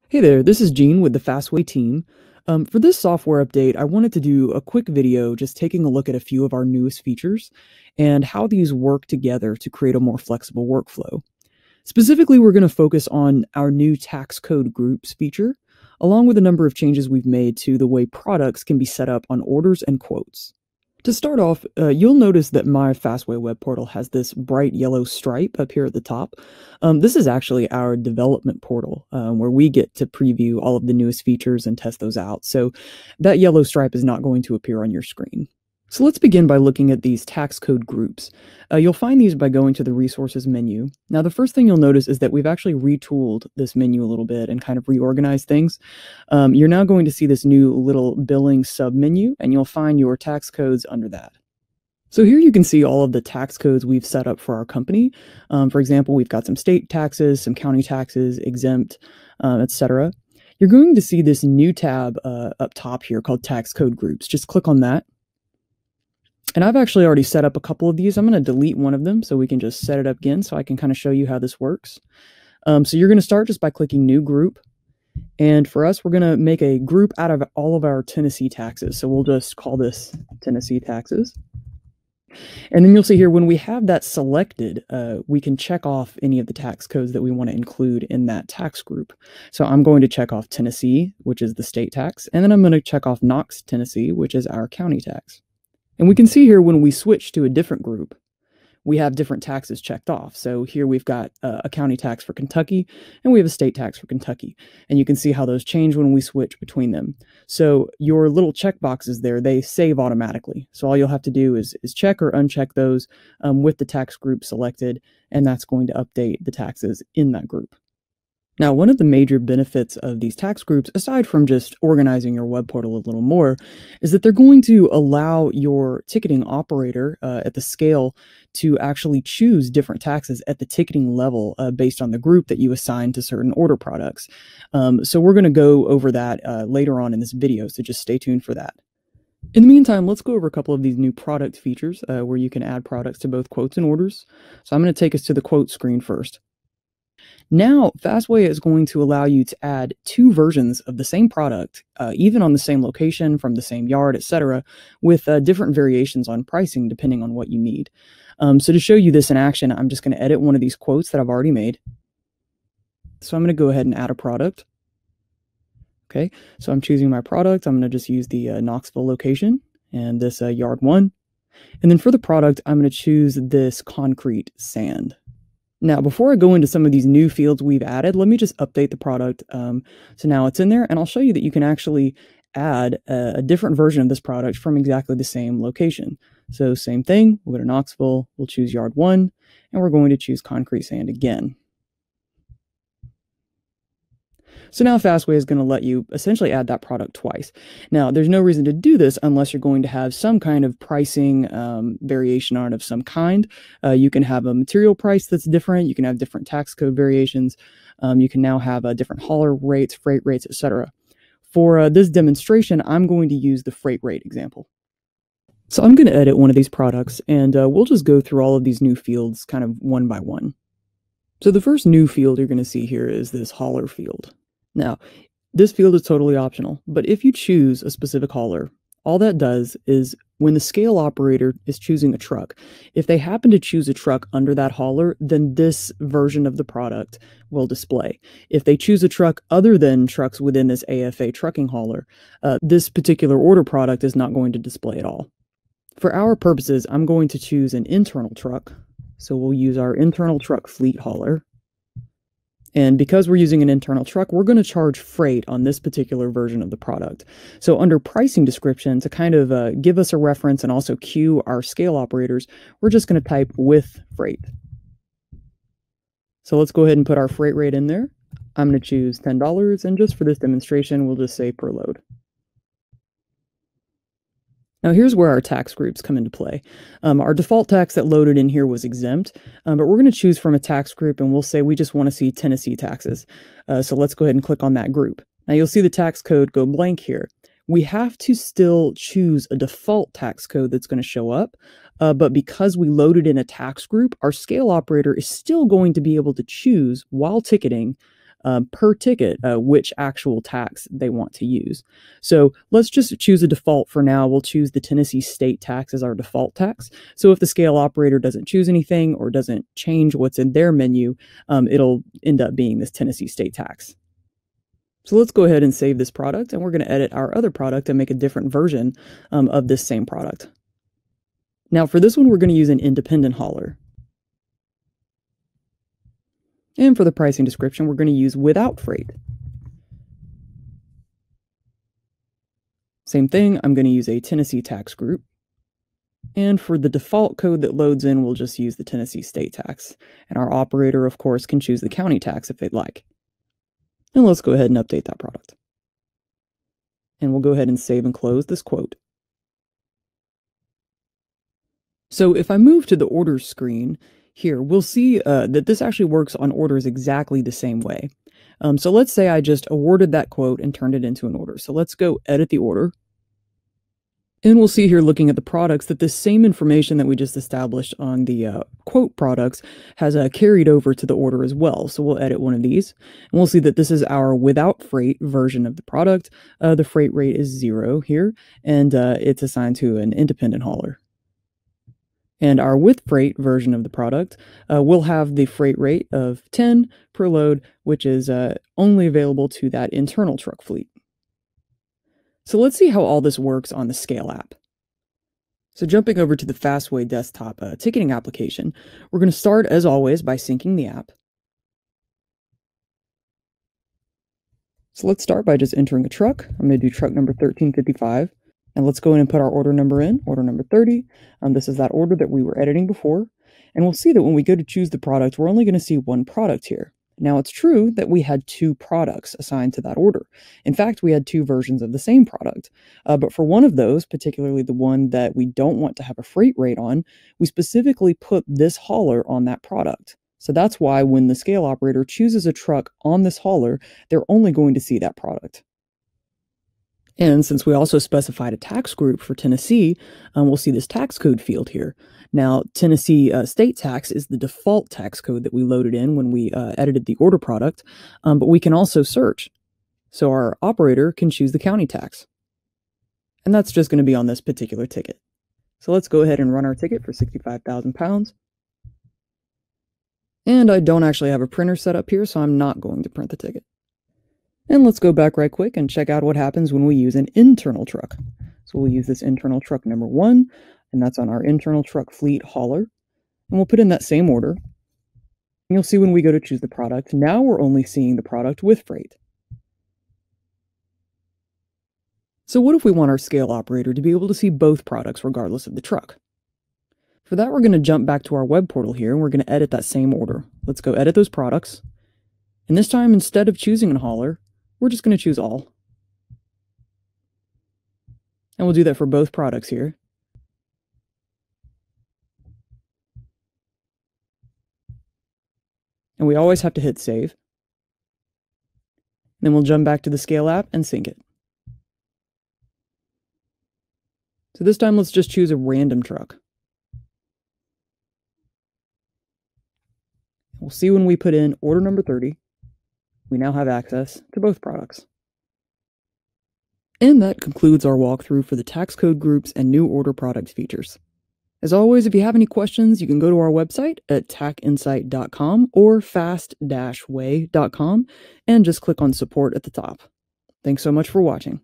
Hey there, this is Gene with the Fastway team. For this software update, I wanted to do a quick video just taking a look at a few of our newest features and how these work together to create a more flexible workflow. Specifically, we're going to focus on our new tax code groups feature, along with a number of changes we've made to the way products can be set up on orders and quotes. To start off, you'll notice that my Fastway web portal has this bright yellow stripe up here at the top. This is actually our development portal where we get to preview all of the newest features and test those out. So that yellow stripe is not going to appear on your screen. So let's begin by looking at these tax code groups. You'll find these by going to the resources menu. Now, the first thing you'll notice is that we've actually retooled this menu a little bit and kind of reorganized things. You're now going to see this new little billing submenu, and you'll find your tax codes under that. So here you can see all of the tax codes we've set up for our company. For example, we've got some state taxes, some county taxes, exempt, etc. You're going to see this new tab up top here called tax code groups. Just click on that. And I've actually already set up a couple of these. I'm going to delete one of them so we can just set it up again so I can kind of show you how this works. So you're going to start just by clicking new group. And for us, we're going to make a group out of all of our Tennessee taxes. So we'll just call this Tennessee taxes. And then you'll see here when we have that selected, we can check off any of the tax codes that we want to include in that tax group. So I'm going to check off Tennessee, which is the state tax. And then I'm going to check off Knox, Tennessee, which is our county tax. And we can see here when we switch to a different group, we have different taxes checked off. So here we've got a county tax for Kentucky, and we have a state tax for Kentucky. And you can see how those change when we switch between them. So your little check boxes there, they save automatically. So all you'll have to do is check or uncheck those with the tax group selected, and that's going to update the taxes in that group. Now, one of the major benefits of these tax groups, aside from just organizing your web portal a little more, is that they're going to allow your ticketing operator at the scale to actually choose different taxes at the ticketing level based on the group that you assign to certain order products. So we're going to go over that later on in this video, so just stay tuned for that. In the meantime, let's go over a couple of these new product features where you can add products to both quotes and orders. So I'm going to take us to the quote screen first. Now, Fastway is going to allow you to add two versions of the same product, even on the same location, from the same yard, etc., with different variations on pricing depending on what you need. So to show you this in action, I'm just going to edit one of these quotes that I've already made. So I'm going to go ahead and add a product. Okay, so I'm choosing my product. I'm going to just use the Knoxville location and this yard 1. And then for the product, I'm going to choose this concrete sand. Now, before I go into some of these new fields we've added, let me just update the product. So now it's in there, and I'll show you that you can actually add a different version of this product from exactly the same location. So same thing, we'll go to Knoxville, we'll choose yard 1, and we're going to choose concrete sand again. So now Fastway is going to let you essentially add that product twice. Now, there's no reason to do this unless you're going to have some kind of pricing variation on it of some kind. You can have a material price that's different. You can have different tax code variations. You can now have different hauler rates, freight rates, etc. For this demonstration, I'm going to use the freight rate example. So I'm going to edit one of these products, and we'll just go through all of these new fields kind of one by one. So the first new field you're going to see here is this hauler field. Now, this field is totally optional, but if you choose a specific hauler, all that does is when the scale operator is choosing a truck, if they happen to choose a truck under that hauler, then this version of the product will display. If they choose a truck other than trucks within this AFA trucking hauler, this particular order product is not going to display at all. For our purposes, I'm going to choose an internal truck, so we'll use our internal truck fleet hauler. And because we're using an internal truck, we're going to charge freight on this particular version of the product. So under pricing description, to kind of give us a reference and also cue our scale operators, we're just going to type with freight. So let's go ahead and put our freight rate in there. I'm going to choose $10, and just for this demonstration, we'll just say per load. Now here's where our tax groups come into play. Our default tax that loaded in here was exempt, but we're going to choose from a tax group, and we'll say we just want to see Tennessee taxes. So let's go ahead and click on that group. Now you'll see the tax code go blank here. We have to still choose a default tax code that's going to show up, but because we loaded in a tax group, our scale operator is still going to be able to choose while ticketing per ticket which actual tax they want to use. So let's just choose a default for now. We'll choose the Tennessee state tax as our default tax. So if the scale operator doesn't choose anything or doesn't change what's in their menu, it'll end up being this Tennessee state tax. So let's go ahead and save this product, and we're going to edit our other product and make a different version of this same product. Now for this one, we're going to use an independent hauler. And for the pricing description, we're going to use without freight. Same thing, I'm going to use a Tennessee tax group. And for the default code that loads in, we'll just use the Tennessee state tax. And our operator, of course, can choose the county tax if they'd like. And let's go ahead and update that product. And we'll go ahead and save and close this quote. So if I move to the orders screen here, we'll see that this actually works on orders exactly the same way. So let's say I just awarded that quote and turned it into an order. So let's go edit the order. And we'll see here, looking at the products, that this same information that we just established on the quote products has carried over to the order as well. So we'll edit one of these, and we'll see that this is our without freight version of the product. The freight rate is 0 here, and it's assigned to an independent hauler. And our with freight version of the product will have the freight rate of 10 per load, which is only available to that internal truck fleet. So let's see how all this works on the Scale app. So jumping over to the Fastway desktop ticketing application, we're going to start, as always, by syncing the app. So let's start by just entering a truck. I'm going to do truck number 1355. And let's go in and put our order number in, order number 30. This is that order that we were editing before. And we'll see that when we go to choose the product, we're only going to see one product here. Now, it's true that we had 2 products assigned to that order. In fact, we had 2 versions of the same product. But for one of those, particularly the one that we don't want to have a freight rate on, we specifically put this hauler on that product. So that's why when the scale operator chooses a truck on this hauler, they're only going to see that product. And since we also specified a tax group for Tennessee, we'll see this tax code field here. Now, Tennessee state tax is the default tax code that we loaded in when we edited the order product, but we can also search. So our operator can choose the county tax. And that's just going to be on this particular ticket. So let's go ahead and run our ticket for 65,000 pounds. And I don't actually have a printer set up here, so I'm not going to print the ticket. And let's go back right quick and check out what happens when we use an internal truck. So we'll use this internal truck number 1, and that's on our internal truck fleet hauler. And we'll put in that same order. And you'll see when we go to choose the product, now we're only seeing the product with freight. So what if we want our scale operator to be able to see both products regardless of the truck? For that, we're going to jump back to our web portal here, and we're going to edit that same order. Let's go edit those products. And this time, instead of choosing a hauler, we're just going to choose all. And we'll do that for both products here. And we always have to hit save. Then we'll jump back to the Scale app and sync it. So this time, let's just choose a random truck. We'll see when we put in order number 30. We now have access to both products. And that concludes our walkthrough for the tax code groups and new order product features. As always, if you have any questions, you can go to our website at tacinsight.com or fast-way.com and just click on support at the top. Thanks so much for watching.